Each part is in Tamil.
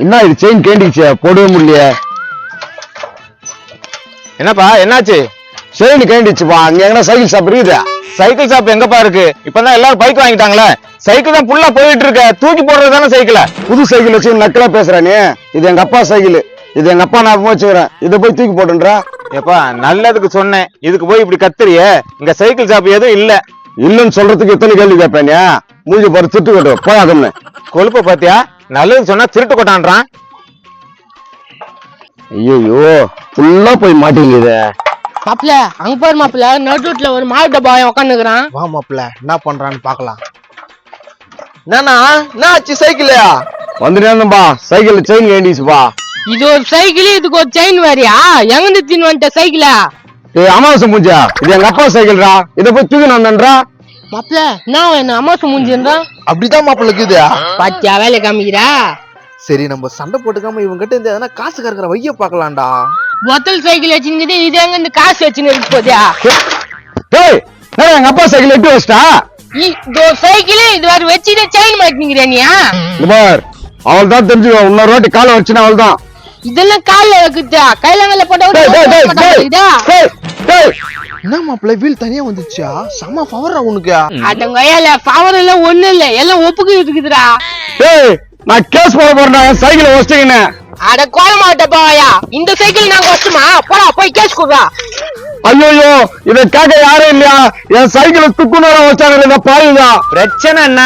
என்ன இது செயின் கேண்டிச்சு போடவே முடியல. என்னப்பா என்னாச்சு? செயின் கேண்டிச்சுப்பா. அங்க எங்கன்னா சைக்கிள் ஷாப் இருக்குது? சைக்கிள் ஷாப் எங்கப்பா இருக்கு? இப்பதான் எல்லாரும் பைக் வாங்கிட்டாங்களே. சைக்கிள் தான் ஃபுல்லா போயிட்டு இருக்க. தூக்கி போடுறது தானே சைக்கிள. புது சைக்கிள் வச்சு நக்கலா பேசுறானே. இது எங்க அப்பா சைக்கிள். இது எங்க அப்பா நான் வச்சுக்கிறேன். இதை போய் தூக்கி போட்டுன்றா. ஏப்பா நல்லதுக்கு சொன்னேன், இதுக்கு போய் இப்படி கத்துறிய? இங்க சைக்கிள் ஷாப் எதுவும் இல்ல. இல்லன்னு சொல்றதுக்கு எத்தனை கேள்வி கேட்பேன். மூஞ்சி போற திருட்டு கட்டும் போயாதுன்னு கொழுப்ப பாத்தியா? நல்லது சொன்னா திருட்டு கொட்டான்றான். ஐயோ ஃபுல்லா போய் மாட்டேங்குது. மாப்பிள்ள அங்க பாரு மாப்பிள்ள, நடுவுல ஒரு மாவு டப்பா உட்காந்துக்கிறான். வா மாப்பிள்ள என்ன பண்றான்னு பாக்கலாம். என்னண்ணா என்ன ஆச்சு சைக்கிளையா? வந்துட்டேன்பா. Cycle chain கேண்டிச்சுப்பா. இது ஒரு சைக்கிள், இதுக்கு ஒரு செயின் வேறியா? எங்க தின்னு வந்துட்ட சைக்கிளா? அமாவாசை மூஞ்சா, இது எங்க அப்பா சைக்கிள்ரா. இதை போய் தூக்கி வந்தேன்றா. மாப்பிள்ள நான் என்ன அமாவாசை மூஞ்சின்றா? அப்படிதான் மாப்பிள்ள இருக்குது. பாத்தியா வேலை காமிக்கிறா? சரி நம்ம சண்டை போட்டுக்காம இவங்க கிட்ட இருந்து எதனா காசு கறக்குற வைய பாக்கலாம்டா. பொத்தல் சைக்கிள் வச்சுக்கிட்டு இது எங்க இந்த காசு வச்சுன்னு இருக்கு போதியா? எங்க அப்பா சைக்கிள் எட்டு வச்சிட்டா. இது சைக்கிள் இது வேற வச்சுட்டு செயின் மாட்டிக்கிறேனியா? அவள் தான் தெரிஞ்சுக்கோ. இன்னொரு வாட்டி காலை வச்சுனா அவள் தான். இதெல்லாம் கால்ல வைக்குதா? கையில போட்டா என்ன மாப்பிள்ள வீல் தனியா வந்துச்சா? செம பவரா உனக்கு. அதங்கல பவர் எல்லாம் ஒண்ணு இல்ல, எல்லாம் ஒப்புக்கு இருக்குதுடா. நான் கேஸ் போட போறேன். சைக்கிள் வச்சிட்டீங்கன்னு. அட கோலமாட்ட போயா, இந்த சைக்கிள் நாங்க வச்சுமா? போடா போய் கேஸ் கொடுறா. ஐயோ இத கேட்க யாரும் இல்லையா? என் சைக்கிள் துக்குனோட வச்சாங்க பாருங்க. பிரச்சனை என்ன?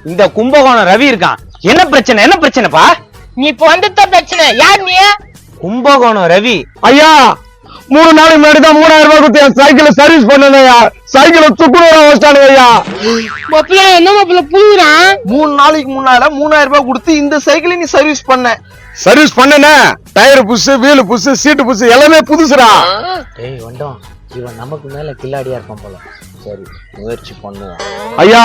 இந்த கும்பகோணம் ரவி இருக்கான். என்ன பிரச்சனை? என்ன பிரச்சனைப்பா? நீ இப்ப வந்துட்ட பிரச்சனை. யார் நீ? கும்பகோணம் ரவி. ஐயா 3 நாளைக்கு முன்னாடி தான் 3000 ரூபாய் கொடுத்து என் சைக்கிள் சர்வீஸ் பண்ணதையா. சைக்கிள் துக்குனோட வச்சானுங்க ஐயா. மாப்பிள்ள என்ன மாப்பிள்ள புரியுறான்? 3 நாளைக்கு முன்னால 3000 ரூபாய் கொடுத்து இந்த சைக்கிளை நீ சர்வீஸ் பண்ண. சர்வீஸ் பண்ணனே. டயர் புஷ், வீல் புஷ், சீட்டு புஷ் எல்லாமே புதுசுடா. டேய் வண்டோம், இவன் நமக்கு மேல கில்லாடியா இருப்பான் போல. சரி முயற்சி பண்ணுவோம். ஐயா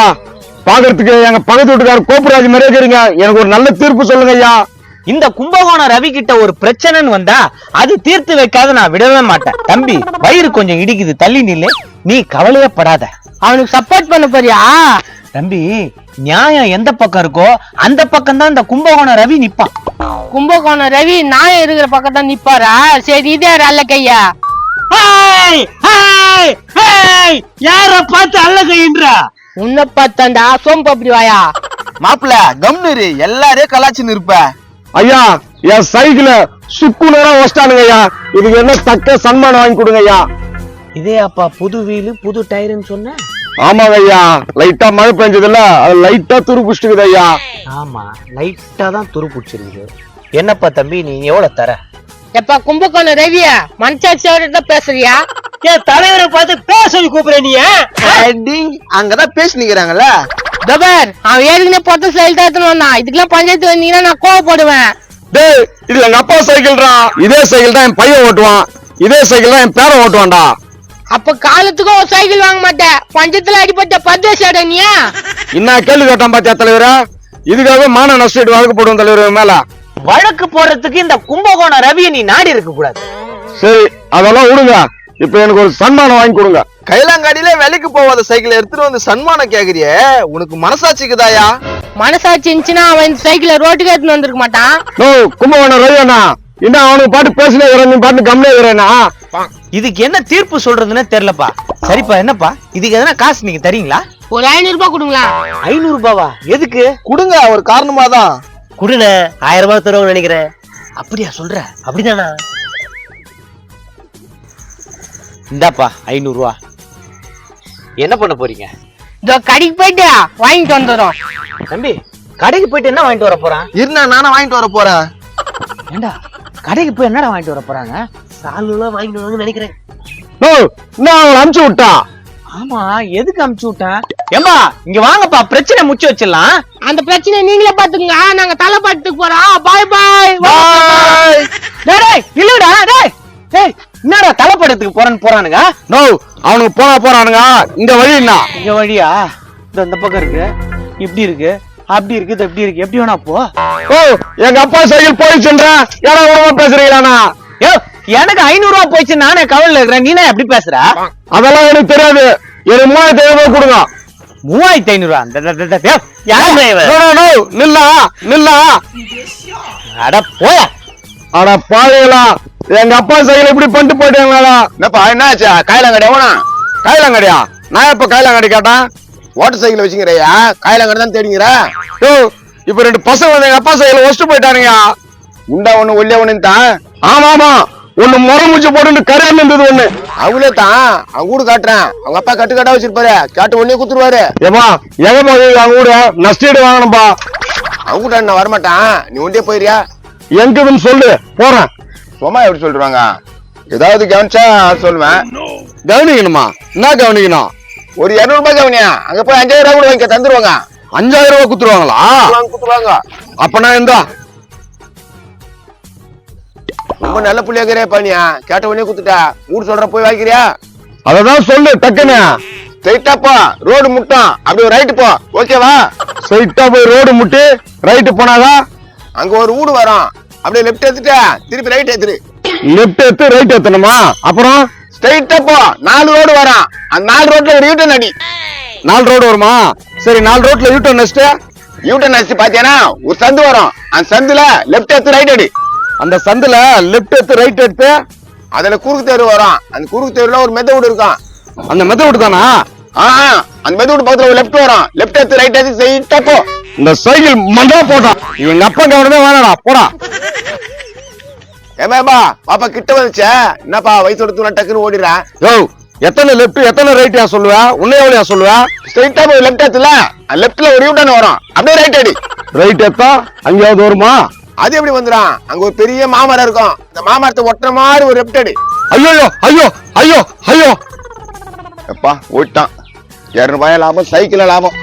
பாக்குறதுக்கு எங்க பக்கத்து வீட்டுக்காரர் கோபுராஜ் மாதிரியே இருக்கிறீங்க. எனக்கு ஒரு நல்ல தீர்ப்பு சொல்லுங்க ஐயா. இந்த கும்பகோணம் ரவி கிட்ட ஒரு பிரச்சனைன்னு வந்தா அது தீர்த்து வைக்காத நான் விடவே மாட்டேன். தம்பி வயிறு கொஞ்சம் இடிக்குது, தள்ளி நில்லு. நீ கவலையே படாத. அவனுக்கு சப்போர்ட் பண்ண போறியா? தம்பி நியாயம் எந்த பக்கம் இருக்கோ அந்த பக்கம் தான் இந்த கும்பகோணம் ரவி நிப்பான். கும்பகோணம் ரவி நான் இருக்கிற பக்கம் தான் நிப்பாரா? சரி இதே அல்ல கையா. யார பார்த்து அல்ல கைன்றா? உன்னை பார்த்தாண்டா சோம்பு அப்படி வாயா. மாப்பிள்ள கம்னரு எல்லாரையும் கலாச்சின்னு இருப்ப. ஐயா என் சைக்கிள சுக்கு நேரம் வச்சிட்டானுங்க ஐயா. இதுக்கு என்ன தக்க சன்மானம் வாங்கி கொடுங்க ஐயா. இதே அப்பா புது வீலு புது டயருன்னு சொன்ன? ஆமாங்க ஐயா, லைட்டா மழை பெஞ்சதுல அது லைட்டா துரு புடிச்சுக்குது ஐயா. ஆமா லைட்டா தான் துரு பிடிச்சிருக்கு. என்னப்பா தம்பி நீ எவ்வளவு தர? எப்பா கும்பகோணம் ரவியா மனசாட்சியோட பேசுறியா? என் தலைவரை பார்த்து பேச கூப்பிடுற நீ? அங்கதான் பேசினிக்கிறாங்கல்ல. தபர் அவன் ஏற்கனவே பொத்த சைல் தான் வந்தான். இதுக்கெல்லாம் பஞ்சாயத்து வந்தீங்கன்னா நான் கோவப்படுவேன். டேய் இது எங்க அப்பா சைக்கிள்ரா. இதே சைக்கிள் தான் என் பையன் ஓட்டுவான். இதே சைக்கிள் தான் என் பேரன் ஓட்டுவான்டா. அப்ப காலத்துக்கும் ஒரு சைக்கிள் வாங்க மாட்டேன். பஞ்சத்துல அடிப்பட்ட பத்தேசாட நீயா? என்ன கேள்வி கேட்டான் பாத்தியா தலைவரா? இதுக்காக மான நஷ்டம் வழக்கு போடுவோம் தலைவர் மேல. வழக்கு போடுறதுக்கு இந்த கும்பகோணம் ரவியை நீ நாடி இருக்க கூடாது. சரி அதெல்லாம் விடுங்க. இப்ப எனக்கு ஒரு சன்மானம் வாங்கி கொடுங்க. கைலாங்காடியில வேலைக்கு போவாத சைக்கிள் எடுத்துட்டு வந்து சன்மானம் கேக்குறியே, உனக்கு மனசாட்சிக்குதாயா? மனசாட்சி இருந்துச்சுன்னா அவன் இந்த சைக்கிளை ரோட்டுக்கு எடுத்துன்னு வந்திருக்க மாட்டான். நோ கும்பகோணம் ரவியண்ணா, என்ன அவனுக்கு பாட்டு பேசினே நீ பாட்டு கம்மியா இருக்கிறேன்னா? இதுக்கு என்ன தீர்ப்பு சொல்றதுன்னு தெரியலப்பா. சரிப்பா என்னப்பா இதுக்கு எதனா காசு நீங்க தரீங்களா? ஒரு 500 ரூபாய் கொடுங்களா? 500 ரூபாவா? எதுக்கு? கொடுங்க, ஒரு காரணமாதான். குடுன 1000 ரூபாய் தருவாங்க நினைக்கிறேன். அப்படியா சொல்ற? அப்படிதானா? இந்தாப்பா 500 ரூபா. என்ன பண்ண போறீங்க? இதோ கடைக்கு போயிட்டு வாங்கிட்டு வந்துடும். தம்பி கடைக்கு போயிட்டு என்ன வாங்கிட்டு வர போறான்? இருந்தா நானும் வாங்கிட்டு வர போறேன். ஏண்டா கடைக்கு போய் என்னடா வாங்கிட்டு வர போறாங்க? சாலுலாம் வாங்கிட்டு வாங்கன்னு நினைக்கிறேன். நோ நான் அவனை அனுப்பிச்சு விட்டா. ஆமா எதுக்கு அனுப்பிச்சு விட்டேன்? ஏம்பா இங்க வாங்கப்பா, பிரச்சனை முச்சு வச்சிடலாம். அந்த பிரச்சனை நீங்களே பாத்துங்க. நாங்க தலை பாட்டுக்கு போறோம். பாய் பாய். டேய் இல்லடா. டேய் என்னடா தலைப்படத்துக்கு போறேன்னு போறானுங்க? நோ அவனுக்கு போறானுங்க. இந்த வழி என்ன? இங்க வழியா? இந்த பக்கம் இருக்கு, இப்படி இருக்கு, அப்படி இருக்கு, எப்படி இருக்கு, எப்படி வேணா போ. ஓ எங்க அப்பா சைக்கிள் போயிடுச்சுன்ற யாரா பேசுறீங்களா? ஏ எனக்கு 500 ரூபாய் போயிடுச்சு, நானே கவலையில இருக்கிறேன். நீ எப்படி பேசுற? அதெல்லாம் எனக்கு தெரியாது. எனக்கு 3000 ரூபாய் கொடுங்க. 3500 யார் டிரைவர்? No, no, no. நில்லா அட போயா. அட பாருங்களா, எங்க அப்பா சைக்கிள் இப்படி பண்ணிட்டு போயிட்டாங்களா? என்னப்பா என்னாச்சா? காயிலாங்கடி எவனா? காயிலாங்கடியா? நான் எப்ப காயிலாங்கடி கேட்டேன்? Voter cycle வச்சுக்கிறியா? காயிலாங்கடி தான் தேடிங்கிற. யோ, இப்ப 2 பசங்க வந்து எங்க அப்பா சைக்கிள் வச்சுட்டு போயிட்டானுங்க. உண்டா ஒண்ணு ஒல்லியா ஒண்ணு தான். ஆமா, ஒண்ணு முறைமுச்சு போட்டு கரையாம இருந்தது ஒண்ணு. அவங்களே தான் அவங்க கூட காட்டுறேன். அவங்க அப்பா கட்டுக்கட்டா வச்சிருப்பாரு, காட்டு ஒன்னே குத்துருவாரு. ஏமா எங்க போய் அவங்க கூட நஷ்டீடு வாங்கணும்பா. அவங்க கூட நான் வரமாட்டான், நீ ஒன்றே போயிரியா? எங்கன்னு சொல்லு, போறேன். சும்மா எப்படி சொல்றாங்க? ஏதாவது கவனிச்சா சொல்லுவேன். கவனிக்கணுமா? என்ன கவனிக்கணும்? ஒரு 200 ரூபாய் கவனியா, அங்க போய் 5000 ரூபாய் கூட வாங்கி தந்துருவாங்க. 5000 ரூபாய் குத்துருவாங்களா? குத்துருவாங்க. அப்ப நான் இருந்தா ரொம்ப நல்ல புள்ளியாக்கிறே பண்ணியா, கேட்ட உடனே குத்துட்டா. ஊர் சொல்ற போய் வாங்கிக்கிறியா? அததான் சொல்லு டக்குன்னு. ஸ்ட்ரைட்டா போ, ரோடு முட்டும், அப்படி ஒரு ரைட்டு போ, ஓகேவா? ஸ்ட்ரைட்டா போய் ரோடு முட்டி ரைட்டு போனாதான் அங்க ஒரு வீடு வரும், அப்படியே லெஃப்ட் எடுத்துட்டு திருப்பி ரைட் எடுத்துரு. லெப்ட் எடுத்து ரைட் எடுத்தணுமா? அப்புறம் ஸ்ட்ரைட்டா போ, 4 ரோடு வரும். அந்த 4 ரோட்ல ஒரு யூட்டன் அடி. 4 ரோடு வருமா? சரி, 4 ரோட்ல யூட்டன் நெக்ஸ்ட். யூட்டன் அடிச்சு பாத்தியானா ஒரு சந்து வரும், அந்த சந்துல லெஃப்ட் எடுத்து ரைட் அடி. அந்த சந்துல லெப்ட் எடுத்து ரைட் எடுத்து அதுல குறுக்கு தெரு வரும், அந்த குறுக்கு தெருல ஒரு மெத்த வீடு இருக்கும். அந்த மெத்த வீடு தானா? அந்த மெத்த வீடு பக்கத்துல ஒரு லெஃப்ட் வரும், லெஃப்ட் எடுத்து ரைட் எடுத்து ஸ்ட்ரைட்டா போ. இந்த சைக்கிள் மண்டா போட்டான். எங்க அப்பா கவனமே வேணாடா, போடா. ஏமாப்பா பாப்பா கிட்ட வந்துச்சே, என்னப்பா வயசு எடுத்து டக்குன்னு ஓடிடுறேன். யோ, எத்தனை லெப்ட் எத்தனை ரைட் யா சொல்லுவேன்? உன்னை எவ்வளோ சொல்லுவேன்? ஸ்ட்ரைட்டா போய் லெஃப்ட் எடுத்துல லெஃப்ட்ல ஒரு யூட்டன் வரும், அப்படியே ரைட் அடி. ரைட் எடுத்தா அங்கேயாவது வருமா? அது எப்படி வந்துடும்? அங்க ஒரு பெரிய மாமரம் இருக்கும், அந்த மாமரத்தை ஒட்டுற மாதிரி ஒரு லெஃப்ட் அடி. ஐயோ ஐயோ ஐயோ ஐயோ. எப்பா ஓட்டான். 200 ரூபாய் லாபம், சைக்கிள் லாபம்.